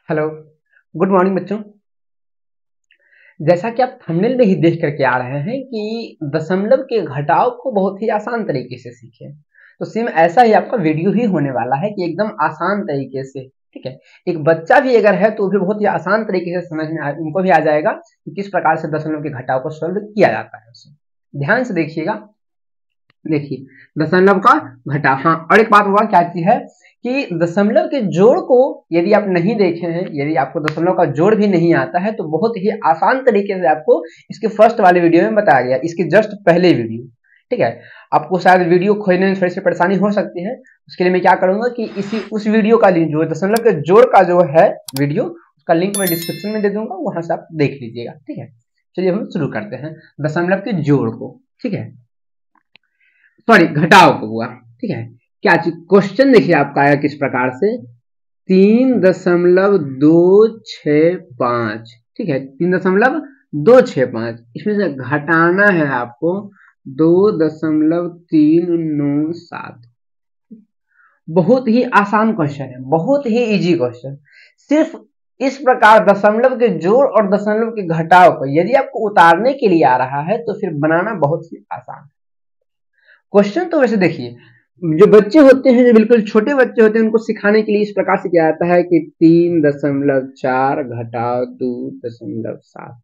Hello, good morning बच्चों। जैसा कि आप थंबनेल में ही देख करके आ रहे हैं कि दशमलव के घटाव को बहुत ही आसान तरीके से सीखें, तो सेम ऐसा ही आपका वीडियो ही होने वाला है कि एकदम आसान तरीके से। ठीक है, एक बच्चा भी अगर है तो भी बहुत ही आसान तरीके से समझ में उनको भी आ जाएगा कि किस प्रकार से दशमलव के घटाव को सॉल्व किया जाता है। उसे ध्यान से देखिएगा। देखिए, दशमलव का घटाव। हाँ, और एक बात हुआ क्या चीज है कि दशमलव के जोड़ को यदि आप नहीं देखे हैं, यदि आपको दशमलव का जोड़ भी नहीं आता है, तो बहुत ही आसान तरीके से आपको इसके फर्स्ट वाले वीडियो में बताया गया, इसके जस्ट पहले वीडियो। ठीक है, आपको शायद वीडियो खोजने में थोड़ी सी परेशानी हो सकती है। उसके लिए मैं क्या करूंगा कि इसी उस वीडियो का लिंक, जो दशमलव के जोड़ का जो है वीडियो, उसका लिंक मैं डिस्क्रिप्शन में दे दूंगा, वहां से आप देख लीजिएगा। ठीक है, चलिए हम शुरू करते हैं दशमलव के जोड़ को। ठीक है, सॉरी, घटाव को हुआ। ठीक है, क्या चीज क्वेश्चन देखिए आपका आया किस प्रकार से, 3.265। ठीक है, 3.265, इसमें से घटाना है आपको 2.397। बहुत ही आसान क्वेश्चन है, बहुत ही इजी क्वेश्चन। सिर्फ इस प्रकार दशमलव के जोड़ और दशमलव के घटाव को यदि आपको उतारने के लिए आ रहा है तो फिर बनाना बहुत ही आसान है। क्वेश्चन तो वैसे देखिए, जो बच्चे होते हैं, जो बिल्कुल छोटे बच्चे होते हैं, उनको सिखाने के लिए इस प्रकार से किया जाता है कि 3.4 घटाव 2.7,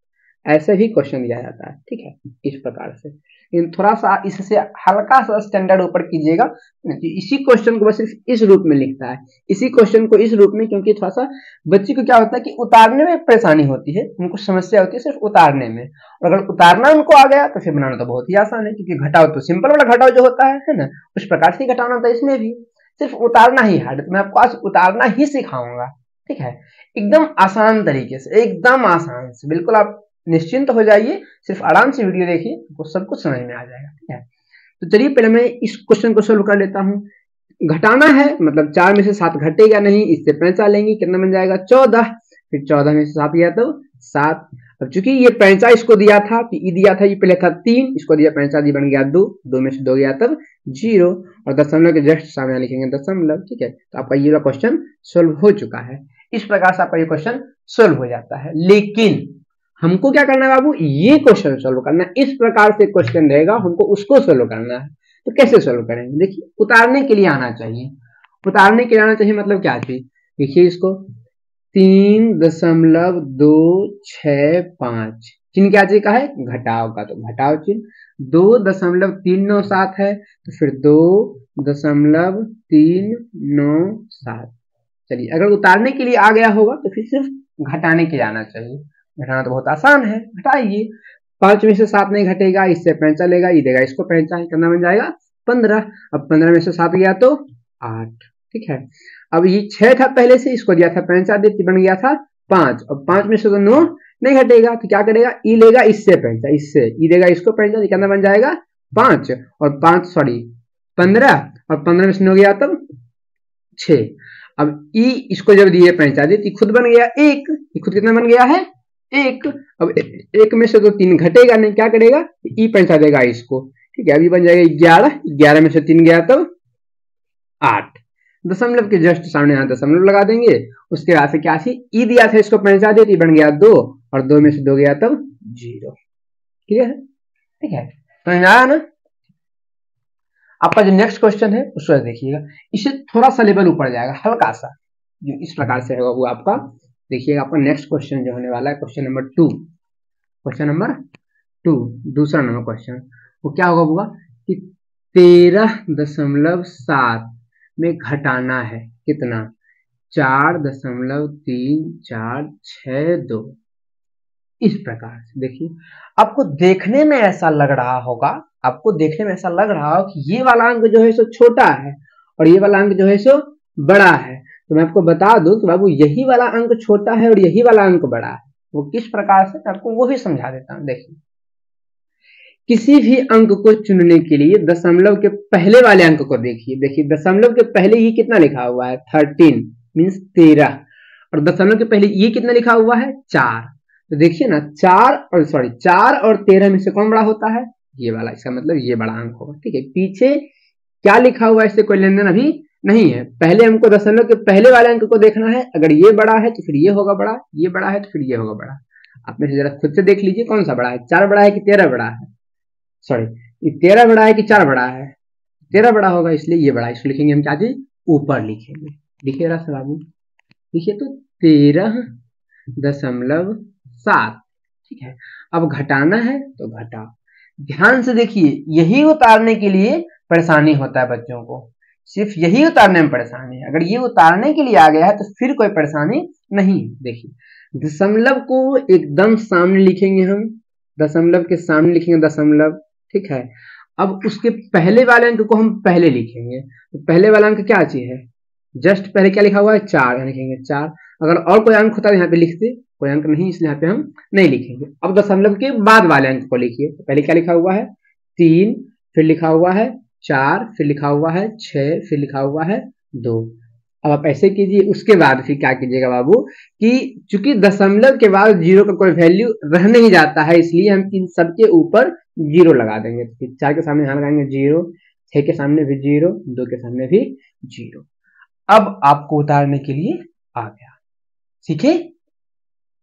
ऐसे भी क्वेश्चन दिया जाता है। ठीक है, इस प्रकार से। लेकिन थोड़ा सा इससे हल्का सा स्टैंडर्ड ऊपर कीजिएगा। इसी क्वेश्चन को बस सिर्फ इस रूप में लिखता है, इसी क्वेश्चन को इस रूप में, क्योंकि थोड़ा सा बच्चे को क्या होता है कि उतारने में परेशानी होती है, उनको समस्या होती है सिर्फ उतारने में। और अगर उतारना उनको आ गया तो फिर बनाना तो बहुत ही आसान है, क्योंकि घटाव तो सिंपल वाला घटाव जो होता है ना, उस प्रकार से घटाना होता है। इसमें भी सिर्फ उतारना ही हार्ड है, तो मैं आपको आज उतारना ही सिखाऊंगा। ठीक है, एकदम आसान तरीके से, एकदम आसान से, बिल्कुल आप निश्चिंत हो जाइए, सिर्फ आराम से वीडियो देखिए, आपको सब कुछ समझ में आ जाएगा। ठीक है, तो चलिए पहले मैं इस क्वेश्चन को सोल्व कर लेता हूँ। घटाना है, मतलब 4 में से 7 घटेगा नहीं, इससे पैंचा लेंगे, कितना बन जाएगा 14। फिर 14 में से 7 गया तो 7। अब चूंकि ये पैंचा इसको दिया था, ई दिया था, ये पहले था 3, इसको दिया पैंचा, दी बन गया 2, 2 में से 2 गया तब 0, और दशमलव के जस्ट सामने लिखेंगे दशमलव। ठीक है, तो आपका ये क्वेश्चन सोल्व हो चुका है। इस प्रकार से आपका ये क्वेश्चन सोल्व हो जाता है। लेकिन हमको क्या करना है बाबू, ये क्वेश्चन सोल्व करना है। इस प्रकार से क्वेश्चन रहेगा, हमको उसको सोल्व करना है। तो कैसे सोल्व करेंगे, देखिए, उतारने के लिए आना चाहिए। उतारने के लिए आना चाहिए मतलब क्या चीज, देखिए इसको 3.265 चिन्ह क्या चीज का है, घटाव का, तो घटाव चिन्ह। 2.397 है तो फिर 2.397। चलिए, अगर उतारने के लिए आ गया होगा तो फिर सिर्फ घटाने के लिए आना चाहिए। घटाना तो बहुत आसान है, घटाइए। 5 में से 7 नहीं घटेगा, इससे पैंचा लेगा, ये देगा इसको पैंचा, कितना बन जाएगा 15। अब 15 में से 7 गया तो 8। ठीक है, अब ये 6 था पहले से, इसको दिया था पैंचा, दे बन गया था 5। अब 5 में से तो 9 नहीं घटेगा, तो क्या करेगा, ई लेगा, इससे पैंचा, इससे ई देगा, इसको पैंचा, कितना बन जाएगा 5, और 5 सॉरी 15, और 15 में से 9 गया तब 6। अब ई इसको जब दिए पैंचा दे, खुद बन गया 1, खुद कितना बन गया है 1। अब 1 में से तो 3 घटेगा नहीं, क्या करेगा, ई पैंचा देगा इसको। ठीक है, अभी बन जाएगा 11, 11 में से 3 गया तब 8। दशमलव के जस्ट सामने यहाँ दशमलव लगा देंगे। उसके बाद से क्या थी, ई दिया था, इसको पैंचा दे, बन गया 2, और 2 में से 2 गया तब 0। क्लियर है? ठीक है, तो आया ना। आपका जो नेक्स्ट क्वेश्चन है उसको देखिएगा, इससे थोड़ा सा लेवल ऊपर जाएगा, हल्का सा, जो इस प्रकार से है वो आपका। देखिएगा, आपका नेक्स्ट क्वेश्चन जो होने वाला है क्वेश्चन नंबर 2। क्वेश्चन नंबर 2, दूसरा नंबर क्वेश्चन, वो क्या होगा कि 13.7 में घटाना है कितना, 4.34662। इस प्रकार से देखिए, आपको देखने में ऐसा लग रहा होगा, आपको देखने में ऐसा लग रहा हो कि ये वाला अंक जो है सो छोटा है और ये वाला अंक जो है सो बड़ा है। तो मैं आपको बता दूं कि बाबू यही वाला अंक छोटा है और यही वाला अंक बड़ा है। वो किस प्रकार से, आपको वो भी समझा देता हूं। देखिए, किसी भी अंक को चुनने के लिए दशमलव के पहले वाले अंक को देखिए। देखिए, दशमलव के पहले ही कितना लिखा हुआ है 13 मीन्स 13, और दशमलव के पहले ये कितना लिखा हुआ है 4। तो देखिए ना, 4 और 13 में से कौन बड़ा होता है, ये वाला, इसका मतलब ये बड़ा अंक होगा। ठीक है, पीछे क्या लिखा हुआ है इससे कोई लेन देन अभी नहीं है। पहले हमको दशमलव के पहले वाले अंक को देखना है। अगर ये बड़ा है तो फिर ये होगा बड़ा, ये बड़ा है तो फिर ये होगा बड़ा। आप में से जरा खुद से देख लीजिए कौन सा बड़ा है, 4 बड़ा है कि 13 बड़ा है। सॉरी, ये 13 बड़ा है कि 4 बड़ा है? 13 बड़ा होगा, इसलिए ये बड़ा है। इसको लिखेंगे हम क्या जी, ऊपर लिखेंगे। लिखिए रहा बाबू, लिखिए तो 13.7। ठीक है, अब घटाना है तो घटाओ। ध्यान से देखिए, यही उतारने के लिए परेशानी होता है बच्चों को, सिर्फ यही उतारने में परेशानी है। अगर ये उतारने के लिए आ गया है तो फिर कोई परेशानी नहीं। देखिए दशमलव को एकदम सामने लिखेंगे हम, दशमलव के सामने लिखेंगे दशमलव। ठीक है, अब उसके पहले वाले अंक को हम पहले लिखेंगे। तो पहले वाला अंक क्या चीज है, जस्ट पहले क्या लिखा हुआ है, 4 लिखेंगे 4। अगर और कोई अंक होता है यहाँ पे लिखते, कोई अंक नहीं इसलिए यहाँ पे हम नहीं लिखेंगे। अब दशमलव के बाद वाले अंक को लिखिए। तो पहले क्या लिखा हुआ है, 3, फिर लिखा हुआ है 4, फिर लिखा हुआ है 6, फिर लिखा हुआ है 2। अब आप ऐसे कीजिए। उसके बाद फिर क्या कीजिएगा बाबू कि चूंकि दशमलव के बाद 0 का कोई वैल्यू रह नहीं जाता है, इसलिए हम इन सबके ऊपर 0 लगा देंगे। तो 4 के सामने यहाँ लगाएंगे 0, 6 के सामने भी 0, 2 के सामने भी 0। अब आपको उतारने के लिए आ गया। ठीक है,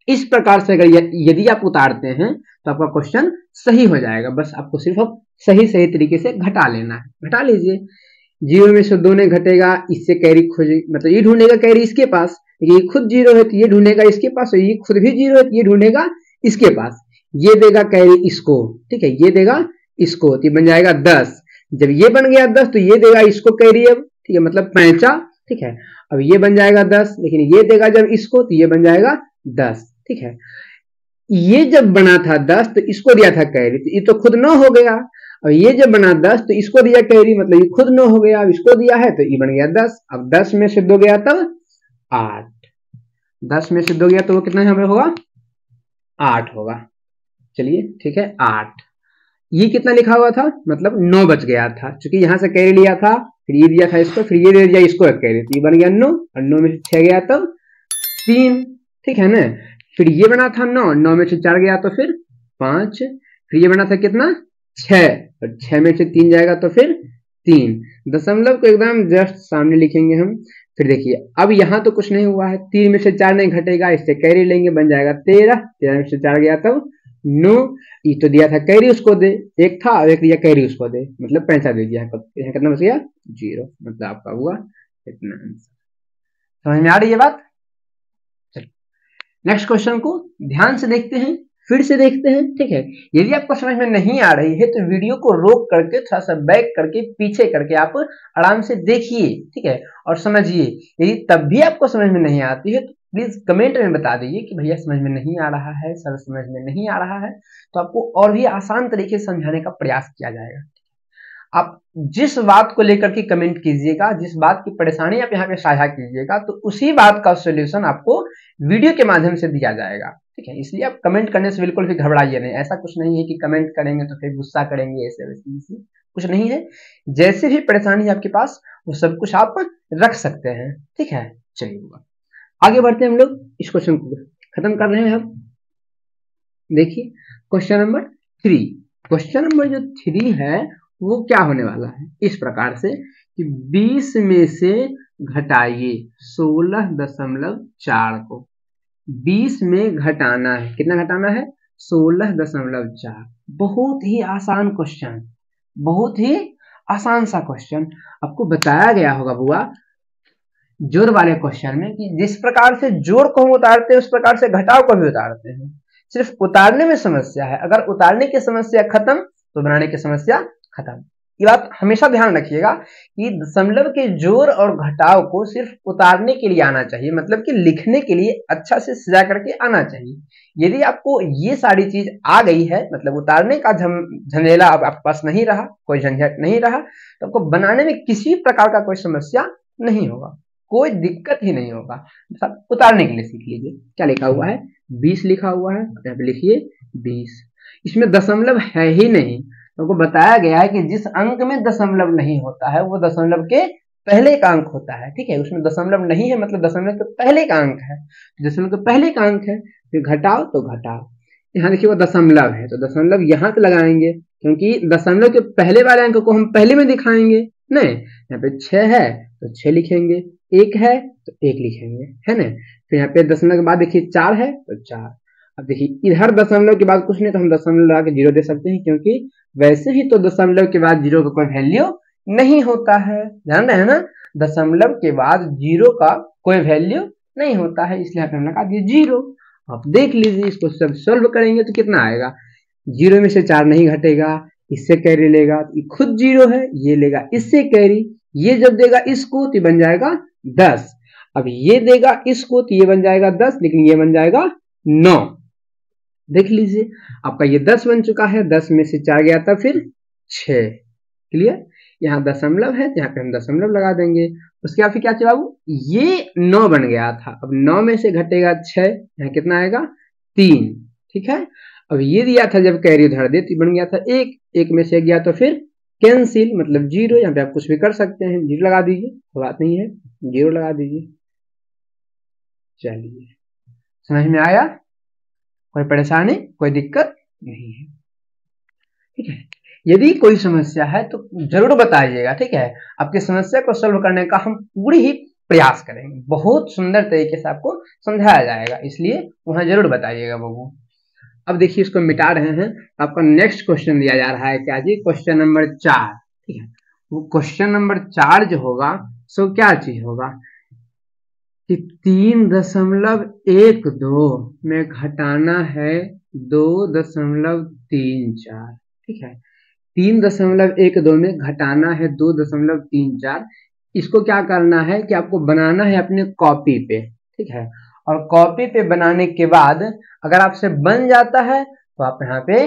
इस प्रकार से अगर यदि आप उतारते हैं तो आपका क्वेश्चन सही हो जाएगा। बस आपको सिर्फ अब सही तरीके से घटा लेना है। घटा लीजिए। 0 में से 2 नहीं घटेगा, इससे कैरी खोजे, मतलब ये ढूंढेगा कैरी इसके पास, ये खुद 0 है तो ये ढूंढेगा इसके पास, और ये खुद भी 0 है तो ये ढूंढेगा इसके पास। ये देगा कैरी इसको, ठीक है, ये देगा इसको, तो ये बन जाएगा 10। जब ये बन गया 10 तो ये देगा इसको कैरी अब, ठीक है, मतलब 5। ठीक है, अब ये बन जाएगा 10, लेकिन ये देगा जब इसको तो ये बन जाएगा 10। ठीक है, ये जब बना था 10 तो इसको दिया था कैरी, तो ये तो खुद 9 हो गया। और ये जब बना 10 तो इसको दिया कैरी, मतलब ये खुद 9 हो गया। अब इसको दिया है तो ये बन गया 10। अब 10 में से 2 गया तब 8, 10 में से 2 गया तो वो कितना हमें होगा, 8 होगा। चलिए ठीक है, 8। ये कितना लिखा हुआ था, मतलब 9 बच गया था, क्योंकि यहां से कैरी लिया था, फिर ये दिया था इसको, फिर ये दे दिया इसको एक कैरी, तो ये बन गया 9, और 9 में से 6 गया तब 3। ठीक है ना, फिर ये बना था 9, 9 में से 4 गया तो फिर 5, फिर ये बना था कितना 6, और 6 में से 3 जाएगा तो फिर 3। दशमलव को एकदम जस्ट सामने लिखेंगे हम। फिर देखिए अब यहां तो कुछ नहीं हुआ है, 3 में से 4 नहीं घटेगा, इससे कैरी लेंगे, बन जाएगा 13, 13 में से 4 गया तब 9। ये तो दिया था कैरी उसको दे, एक था और एक दिया कैरी उसको दे, मतलब 5 दे दिया। यहाँ कितना बच गया 0, मतलब आपका हुआ इतना आंसर। समझ में आ रही है बात। नेक्स्ट क्वेश्चन को ध्यान से देखते हैं, फिर से देखते हैं। ठीक है, यदि आपको समझ में नहीं आ रही है तो वीडियो को रोक करके थोड़ा सा बैक करके पीछे करके आप आराम से देखिए, ठीक है, और समझिए। यदि तब भी आपको समझ में नहीं आती है तो प्लीज कमेंट में बता दीजिए कि भैया समझ में नहीं आ रहा है, सर समझ में नहीं आ रहा है, तो आपको और भी आसान तरीके से समझाने का प्रयास किया जाएगा। आप जिस बात को लेकर के कमेंट कीजिएगा, जिस बात की परेशानी आप यहाँ पे साझा कीजिएगा, तो उसी बात का सॉल्यूशन आपको वीडियो के माध्यम से दिया जाएगा। ठीक है, इसलिए आप कमेंट करने से बिल्कुल भी घबराइए नहीं। ऐसा कुछ नहीं है कि कमेंट करेंगे तो फिर गुस्सा करेंगे, ऐसे वैसे कुछ नहीं है। जैसे भी परेशानी आपके पास वो सब कुछ आप रख सकते हैं। ठीक है, चलिए आगे बढ़ते हैं। हम लोग इस क्वेश्चन को खत्म कर रहे हैं। हम देखिए क्वेश्चन नंबर 3। क्वेश्चन नंबर जो 3 है वो क्या होने वाला है, इस प्रकार से कि 20 में से घटाइए 16.4 को। 20 में घटाना है, कितना घटाना है 16.4। बहुत ही आसान क्वेश्चन, बहुत ही आसान सा क्वेश्चन। आपको बताया गया होगा बुआ जोड़ वाले क्वेश्चन में कि जिस प्रकार से जोड़ को हम उतारते हैं उस प्रकार से घटाव को भी उतारते हैं। सिर्फ उतारने में समस्या है, अगर उतारने की समस्या खत्म तो बनाने की समस्या खत्म। ये बात हमेशा ध्यान रखिएगा कि दशमलव के जोड़ और घटाव को सिर्फ उतारने के लिए आना चाहिए, मतलब कि लिखने के लिए अच्छा से सजा करके आना चाहिए। यदि आपको ये सारी चीज आ गई है, मतलब उतारने का झमेला अब आपके पास नहीं रहा, कोई झंझट नहीं रहा, तो आपको बनाने में किसी प्रकार का कोई समस्या नहीं होगा, कोई दिक्कत ही नहीं होगा। सब उतारने के लिए सीख लीजिए। क्या लिखा हुआ है 20 लिखा हुआ है, यहाँ पे लिखिए 20। इसमें दशमलव है ही नहीं, तो बताया गया है कि जिस अंक में दशमलव नहीं होता है वो दशमलव के पहले का अंक होता है। ठीक है, उसमें दशमलव नहीं है मतलब दशमलव के पहले का अंक है, दशमलव के पहले का अंक है। फिर घटाओ तो घटाओ, यहाँ देखिए वो दशमलव है तो दशमलव यहाँ पे लगाएंगे, क्योंकि दशमलव के पहले वाले अंक को हम पहले में दिखाएंगे नहीं, यहाँ पे 6 है तो 6 लिखेंगे, 1 है तो 1 लिखेंगे, है ना। फिर यहाँ पे दशमलव के बाद देखिए 4 है तो 4। अब देखिए इधर दशमलव के बाद कुछ नहीं तो हम दशमलव लगा के 0 दे सकते हैं, क्योंकि वैसे ही तो दशमलव के बाद 0 का कोई वैल्यू नहीं होता है, ध्यान रहे हैं ना। दशमलव के बाद 0 का कोई वैल्यू नहीं होता है, इसलिए हमने लगा दिया 0। आप देख लीजिए, इसको सब सोल्व करेंगे तो कितना आएगा। 0 में से 4 नहीं घटेगा, इससे कैरी लेगा तो ये खुद 0 है, ये लेगा इससे कैरी, ये जब देगा इसको तो ये बन जाएगा 10। अब ये देगा इसको तो ये बन जाएगा 10, लेकिन ये बन जाएगा 9। देख लीजिए आपका ये 10 बन चुका है, 10 में से 4 गया था फिर 6। क्लियर। यहाँ दशमलव है तो यहाँ पे हम दशमलव लगा देंगे। उसके बाद फिर क्या चाहिए बाबू, ये 9 बन गया था, अब 9 में से घटेगा 6, यहाँ कितना आएगा 3। ठीक है। अब ये दिया था जब कैरी उधर दे तो बन गया था 1, 1 में से गया तो फिर कैंसिल मतलब 0। यहाँ पे आप कुछ भी कर सकते हैं, 0 लगा दीजिए, कोई बात नहीं है, 0 लगा दीजिए। चलिए समझ में आया, कोई परेशानी कोई दिक्कत नहीं है। ठीक है। यदि कोई समस्या है तो जरूर बताइएगा, ठीक है। आपकी समस्या को सॉल्व करने का हम पूरी ही प्रयास करेंगे, बहुत सुंदर तरीके से आपको समझाया जाएगा, इसलिए वहां जरूर बताइएगा बाबू। अब देखिए इसको मिटा रहे हैं, आपका नेक्स्ट क्वेश्चन दिया जा रहा है क्या जी, क्वेश्चन नंबर 4। ठीक है। वो क्वेश्चन नंबर 4 जो होगा सो क्या चीज होगा कि 3.12 में घटाना है 2.34। ठीक है। 3.12 में घटाना है 2.34। इसको क्या करना है कि आपको बनाना है अपने कॉपी पे, ठीक है। और कॉपी पे बनाने के बाद अगर आपसे बन जाता है तो आप यहाँ पे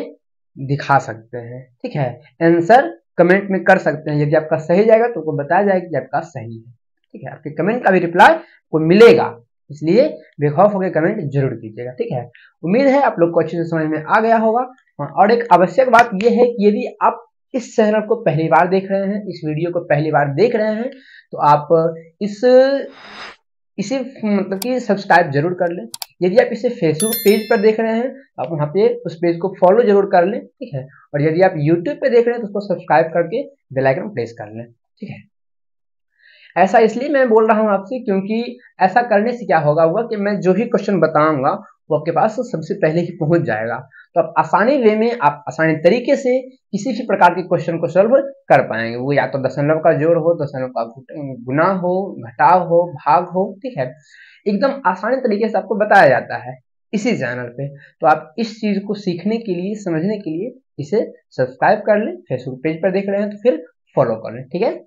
दिखा सकते हैं, ठीक है। आंसर कमेंट में कर सकते हैं, यदि आपका सही जाएगा तो आपको बताया जाएगा कि आपका सही है, ठीक है। आपके कमेंट का भी रिप्लाई को मिलेगा, इसलिए बेखौफ होकर कमेंट जरूर कीजिएगा, ठीक है। उम्मीद है आप लोग को अच्छे से समझ में आ गया होगा। और एक आवश्यक बात यह है कि यदि आप इस चैनल को पहली बार देख रहे हैं, इस वीडियो को पहली बार देख रहे हैं, तो आप इसे मतलब कि सब्सक्राइब जरूर कर लें। यदि आप इसे फेसबुक पेज पर देख रहे हैं तो आप वहाँ पे उस पेज को फॉलो जरूर कर लें, ठीक है। और यदि आप यूट्यूब पे देख रहे हैं तो उसको सब्सक्राइब करके बेल आइकन प्रेस कर लें, ठीक है। ऐसा इसलिए मैं बोल रहा हूँ आपसे क्योंकि ऐसा करने से क्या होगा कि मैं जो भी क्वेश्चन बताऊंगा वो आपके पास सबसे पहले ही पहुंच जाएगा, तो आप आसानी वे में आप आसानी तरीके से किसी भी प्रकार के क्वेश्चन को सॉल्व कर पाएंगे। वो या तो दशमलव का जोड़ हो, दशमलव का गुना हो, घटाव हो, भाग हो, ठीक है। एकदम आसानी तरीके से आपको बताया जाता है इसी चैनल पे। तो आप इस चीज को सीखने के लिए, समझने के लिए इसे सब्सक्राइब कर लें। फेसबुक पेज पर देख रहे हैं तो फिर फॉलो कर लें, ठीक है।